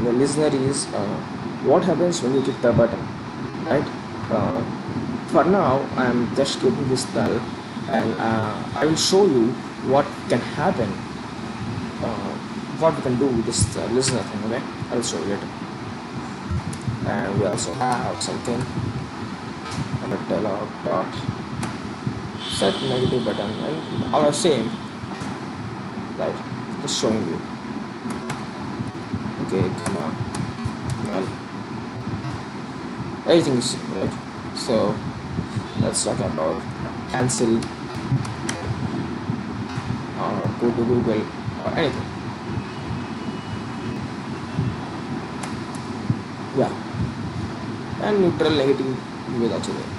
the listener is what happens when you click the button, right? uh, for now I am just keeping this null, and I will show you what can happen, uh, what we can do with this listener thing. Okay, I will show you later. And we also have something Alertdialog dot set negative button, and our same, right? Just showing you. Okay, come on. Well, everything is same, right? So let's talk about cancel or go to Google or anything. Yeah, and neutral negative will also there.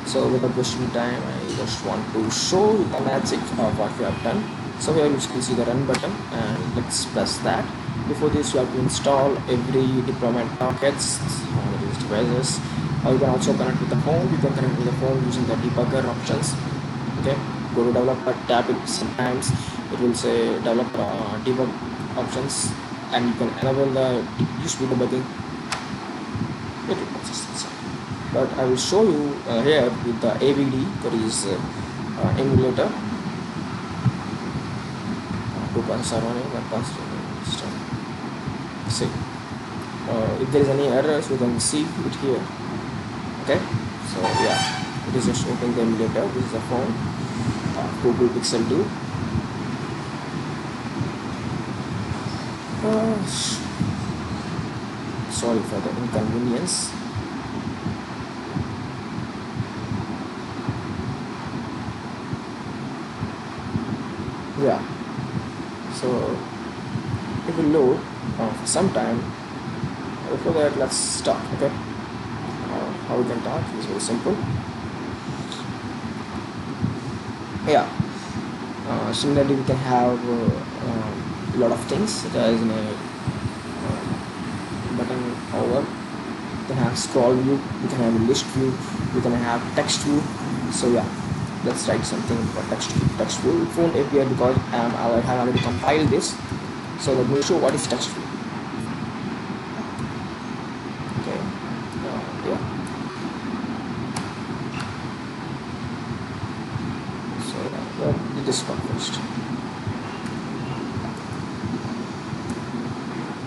So without wasting time, I just want to show you the magic of what we have done. So here you can see the run button, and let's press that. Before this, you have to install every deployment packets on these devices. Or you can also connect with the phone. You can connect with the phone using the debugger options. Okay, go to developer tab. Sometimes it will say develop debug options, and you can enable the use debugging. It will consist. But I will show you here with the AVD, that is emulator. 2.7 system. See, if there is any errors, you can see it here. Okay, so yeah, it is just opening the emulator. This is the phone, Google Pixel 2. Sorry for the inconvenience. Yeah, so it will load for some time. Before that, let's start. Okay, how we can talk is very simple. Yeah, similarly we can have a lot of things, such as in a button over. You can have scroll view, you can have list view, you can have text view. So yeah, let's write something for text view. It won't appear because I have already compiled this. So let me show what is text view. Okay, yeah. So let this one first.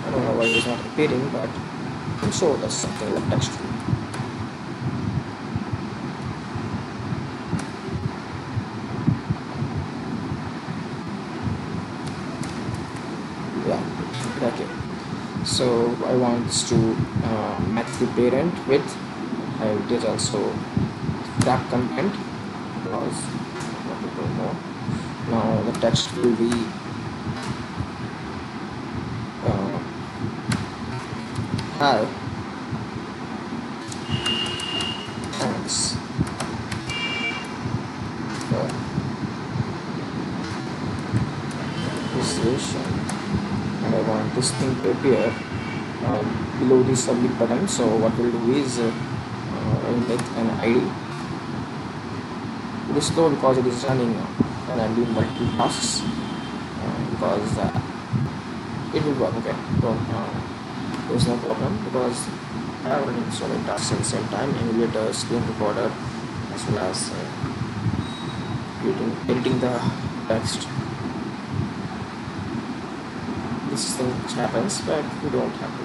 I don't know why it is not appearing, but I'm sure that's something like text view. Yeah, okay. So I want to match the parent with. I did also wrap content because what people know. Now the text will be hi, thanks for appreciation, and I want this thing to appear below the submit button. So what we'll do is make an ID. It is slow because it is running and I'm doing multiple tasks, because it will work. Okay, so there's no problem because I am running so many tasks at the same time: emulator, screen recorder, as well as editing the text. This thing which happens, but we don't have to.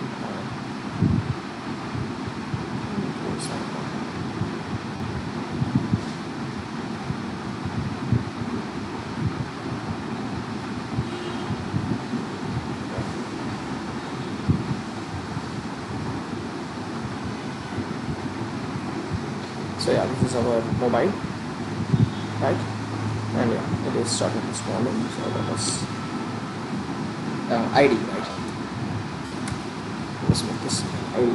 So yeah, this is our mobile, right? And yeah, it is starting this morning. So that was ID, right? Let's make this ID.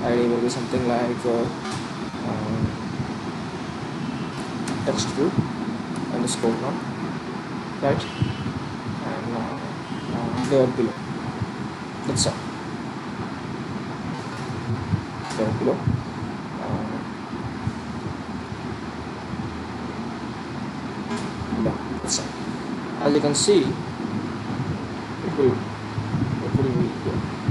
ID will be something like text view underscore one, right? And there below. That's all. There below. Yeah, that's all. As you can see, it will here.